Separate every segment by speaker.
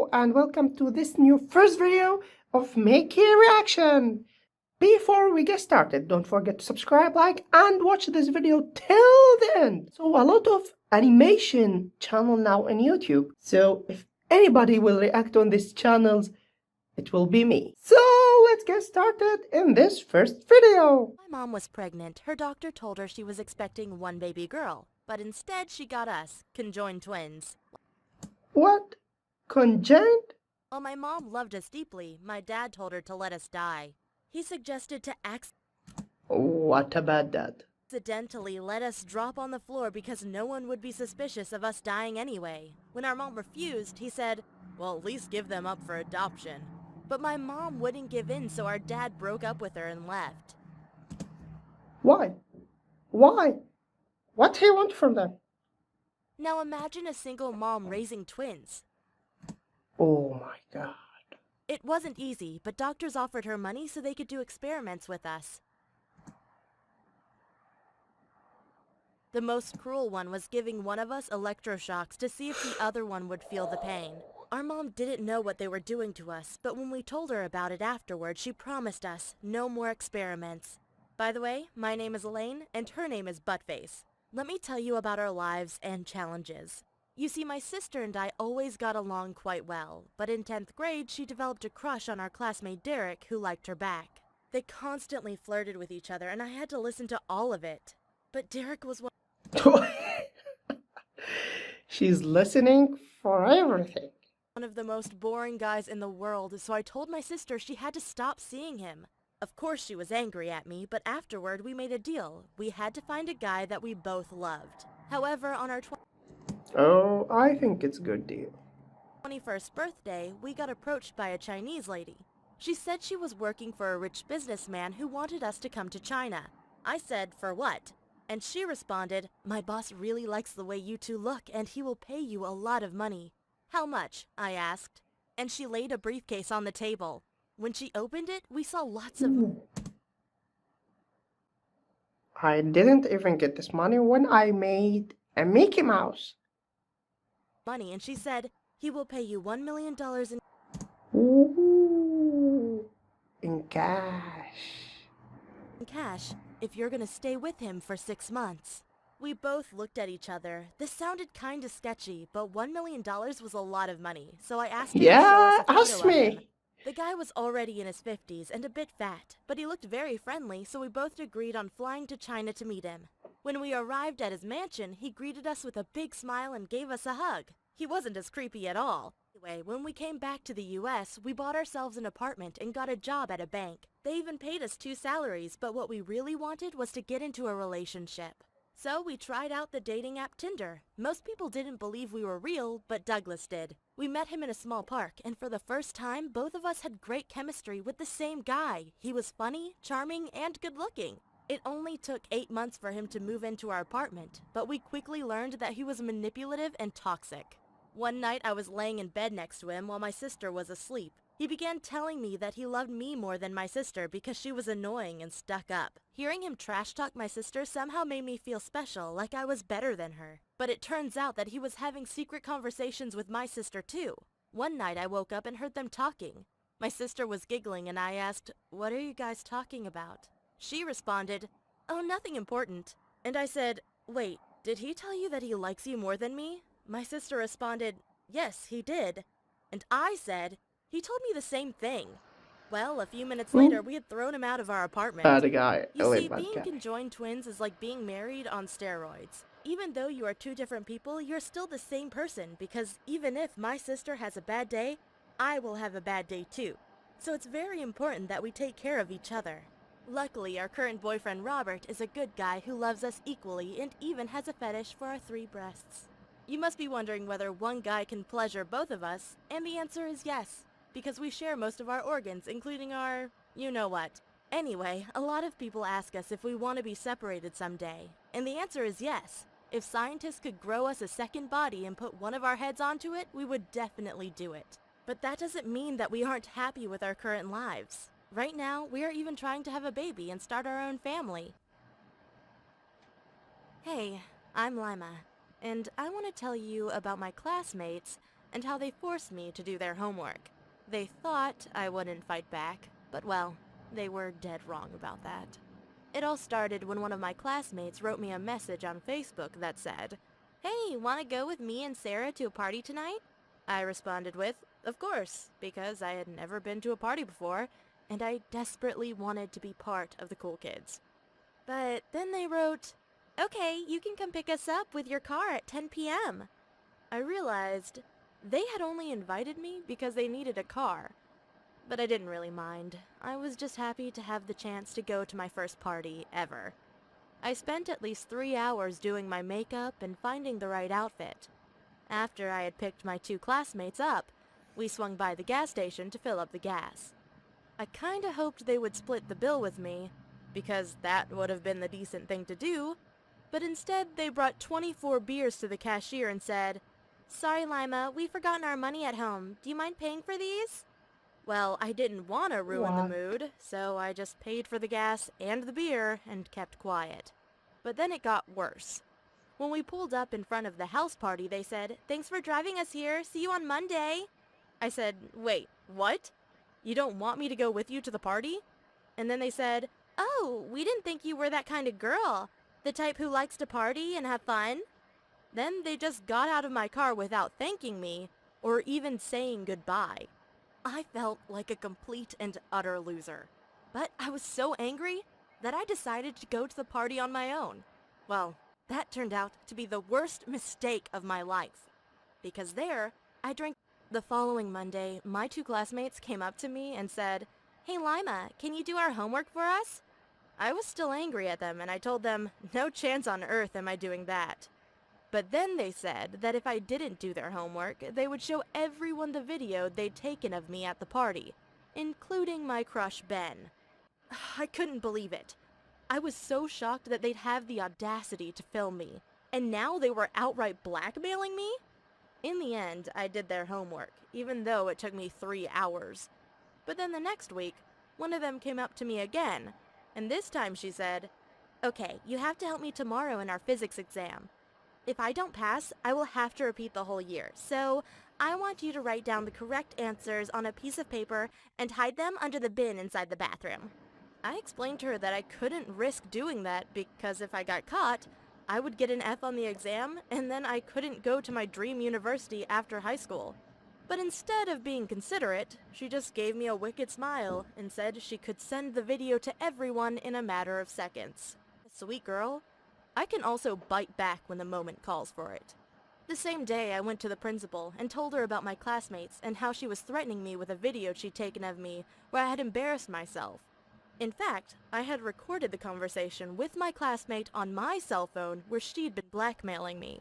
Speaker 1: Hello and welcome to this new first video of Make a Reaction. Before we get started, don't forget to subscribe, like, and watch this video till the end. So a lot of animation channel now on YouTube. So if anybody will react on these channels, it will be me. So let's get started in this first video.
Speaker 2: My mom was pregnant. Her doctor told her she was expecting one baby girl, but instead she got us, conjoined twins.
Speaker 1: What? Conjoined?
Speaker 2: While my mom loved us deeply, my dad told her to let us die. He suggested to
Speaker 1: What about that?
Speaker 2: accidentally let us drop on the floor because no one would be suspicious of us dying anyway. When our mom refused, he said, well, at least give them up for adoption. But my mom wouldn't give in, so our dad broke up with her and left.
Speaker 1: Why? Why? What he want from them?
Speaker 2: Now imagine a single mom raising twins.
Speaker 1: Oh my God.
Speaker 2: It wasn't easy, but doctors offered her money so they could do experiments with us. The most cruel one was giving one of us electroshocks to see if the other one would feel the pain. Our mom didn't know what they were doing to us, but when we told her about it afterward, she promised us no more experiments. By the way, my name is Elaine, and her name is Buttface. Let me tell you about our lives and challenges. You see, my sister and I always got along quite well, but in 10th grade, she developed a crush on our classmate Derek, who liked her back. They constantly flirted with each other, and I had to listen to all of it. But Derek was one
Speaker 1: She's listening for everything.
Speaker 2: of the most boring guys in the world, so I told my sister she had to stop seeing him. Of course she was angry at me, but afterward we made a deal. We had to find a guy that we both loved. However, on our
Speaker 1: Oh, I think it's a good deal.
Speaker 2: 21st birthday, we got approached by a Chinese lady. She said she was working for a rich businessman who wanted us to come to China. I said, for what? And she responded, my boss really likes the way you two look and he will pay you a lot of money. How much? I asked. And she laid a briefcase on the table. When she opened it, we saw lots of
Speaker 1: I didn't even get this money when I made a Mickey Mouse.
Speaker 2: money, and she said, he will pay you $1 million
Speaker 1: In cash.
Speaker 2: in cash if you're gonna stay with him for 6 months. We both looked at each other. This sounded kinda sketchy, but $1 million was a lot of money, so I asked him to show
Speaker 1: Yeah,
Speaker 2: us a photo
Speaker 1: ask
Speaker 2: of him.
Speaker 1: me.
Speaker 2: The guy was already in his 50s and a bit fat, but he looked very friendly, so we both agreed on flying to China to meet him. When we arrived at his mansion, he greeted us with a big smile and gave us a hug. He wasn't as creepy at all. Anyway, when we came back to the US, we bought ourselves an apartment and got a job at a bank. They even paid us 2 salaries, but what we really wanted was to get into a relationship. So we tried out the dating app Tinder. Most people didn't believe we were real, but Douglas did. We met him in a small park, and for the first time, both of us had great chemistry with the same guy. He was funny, charming, and good-looking. It only took 8 months for him to move into our apartment, but we quickly learned that he was manipulative and toxic. One night I was laying in bed next to him while my sister was asleep. He began telling me that he loved me more than my sister because she was annoying and stuck up. Hearing him trash talk my sister somehow made me feel special, like I was better than her. But it turns out that he was having secret conversations with my sister too. One night I woke up and heard them talking. My sister was giggling and I asked, "What are you guys talking about?" She responded, "Oh, nothing important." And I said, "Wait, did he tell you that he likes you more than me?" My sister responded, "Yes, he did." And I said, "He told me the same thing." Well, a few minutes later, we had thrown him out of our apartment.
Speaker 1: Bad guy.
Speaker 2: You see,
Speaker 1: Bad
Speaker 2: being
Speaker 1: guy.
Speaker 2: conjoined twins is like being married on steroids. Even though you are two different people, you're still the same person because even if my sister has a bad day, I will have a bad day too. So it's very important that we take care of each other. Luckily, our current boyfriend Robert is a good guy who loves us equally and even has a fetish for our 3 breasts. You must be wondering whether one guy can pleasure both of us, and the answer is yes, because we share most of our organs, including our you-know-what. Anyway, a lot of people ask us if we want to be separated someday, and the answer is yes. If scientists could grow us a second body and put one of our heads onto it, we would definitely do it. But that doesn't mean that we aren't happy with our current lives. Right now, we are even trying to have a baby and start our own family. Hey, I'm Lima, and I want to tell you about my classmates and how they forced me to do their homework. They thought I wouldn't fight back, but well, they were dead wrong about that. It all started when one of my classmates wrote me a message on Facebook that said, "Hey, wanna go with me and Sarah to a party tonight?" I responded with, "Of course," because I had never been to a party before, and I desperately wanted to be part of the cool kids. But then they wrote, "Okay, you can come pick us up with your car at 10 p.m. I realized they had only invited me because they needed a car. But I didn't really mind. I was just happy to have the chance to go to my first party ever. I spent at least 3 hours doing my makeup and finding the right outfit. After I had picked my 2 classmates up, we swung by the gas station to fill up the gas. I kinda hoped they would split the bill with me, because that would have been the decent thing to do, but instead they brought 24 beers to the cashier and said, "Sorry, Lima, we've forgotten our money at home. Do you mind paying for these?" Well, I didn't want to ruin the
Speaker 1: What?
Speaker 2: mood, so I just paid for the gas and the beer and kept quiet. But then it got worse. When we pulled up in front of the house party, they said, "Thanks for driving us here. See you on Monday." I said, "Wait, what? You don't want me to go with you to the party?" And then they said, "Oh, we didn't think you were that kind of girl. The type who likes to party and have fun." Then they just got out of my car without thanking me or even saying goodbye. I felt like a complete and utter loser. But I was so angry that I decided to go to the party on my own. Well, that turned out to be the worst mistake of my life. Because there, I drank. The following Monday, my 2 classmates came up to me and said, "Hey Lima, can you do our homework for us?" I was still angry at them and I told them, no chance on earth am I doing that. But then they said that if I didn't do their homework, they would show everyone the video they'd taken of me at the party, including my crush Ben. I couldn't believe it. I was so shocked that they'd have the audacity to film me, and now they were outright blackmailing me? In the end, I did their homework, even though it took me 3 hours. But then the next week, one of them came up to me again, and this time she said, "Okay, you have to help me tomorrow in our physics exam. If I don't pass, I will have to repeat the whole year, so I want you to write down the correct answers on a piece of paper and hide them under the bin inside the bathroom." I explained to her that I couldn't risk doing that because if I got caught, I would get an F on the exam and then I couldn't go to my dream university after high school. But instead of being considerate, she just gave me a wicked smile and said she could send the video to everyone in a matter of seconds. Sweet girl. I can also bite back when the moment calls for it. The same day, I went to the principal and told her about my classmates and how she was threatening me with a video she'd taken of me where I had embarrassed myself. In fact, I had recorded the conversation with my classmate on my cell phone where she'd been blackmailing me.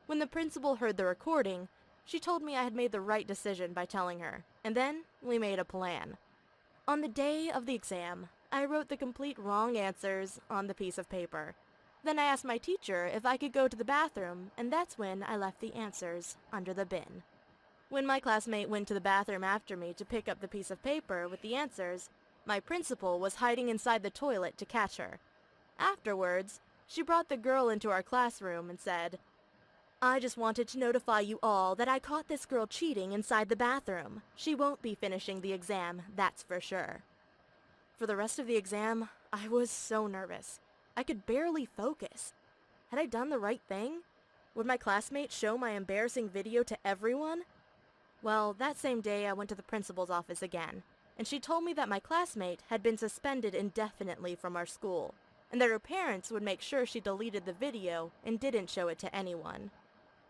Speaker 2: When the principal heard the recording, she told me I had made the right decision by telling her, and then we made a plan. On the day of the exam, I wrote the complete wrong answers on the piece of paper. Then I asked my teacher if I could go to the bathroom, and that's when I left the answers under the bin. When my classmate went to the bathroom after me to pick up the piece of paper with the answers, my principal was hiding inside the toilet to catch her. Afterwards, she brought the girl into our classroom and said, "I just wanted to notify you all that I caught this girl cheating inside the bathroom. She won't be finishing the exam, that's for sure." For the rest of the exam, I was so nervous. I could barely focus. Had I done the right thing? Would my classmates show my embarrassing video to everyone? Well, that same day I went to the principal's office again, and she told me that my classmate had been suspended indefinitely from our school, and that her parents would make sure she deleted the video and didn't show it to anyone.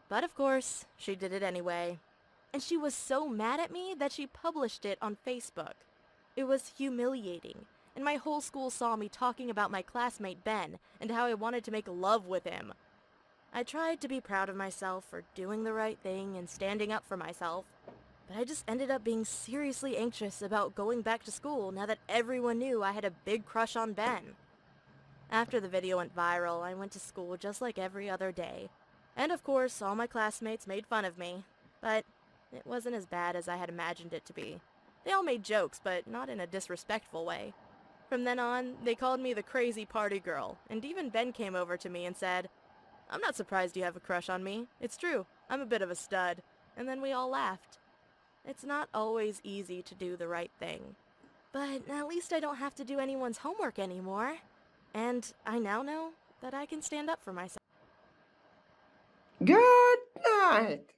Speaker 2: But of course, she did it anyway. And she was so mad at me that she published it on Facebook. It was humiliating, and my whole school saw me talking about my classmate Ben and how I wanted to make love with him. I tried to be proud of myself for doing the right thing and standing up for myself, but I just ended up being seriously anxious about going back to school now that everyone knew I had a big crush on Ben. After the video went viral, I went to school just like every other day. And of course, all my classmates made fun of me, but it wasn't as bad as I had imagined it to be. They all made jokes, but not in a disrespectful way. From then on, they called me the crazy party girl, and even Ben came over to me and said, "I'm not surprised you have a crush on me. It's true, I'm a bit of a stud." and then we all laughed. It's not always easy to do the right thing. But at least I don't have to do anyone's homework anymore. And I now know that I can stand up for myself.
Speaker 1: Good night.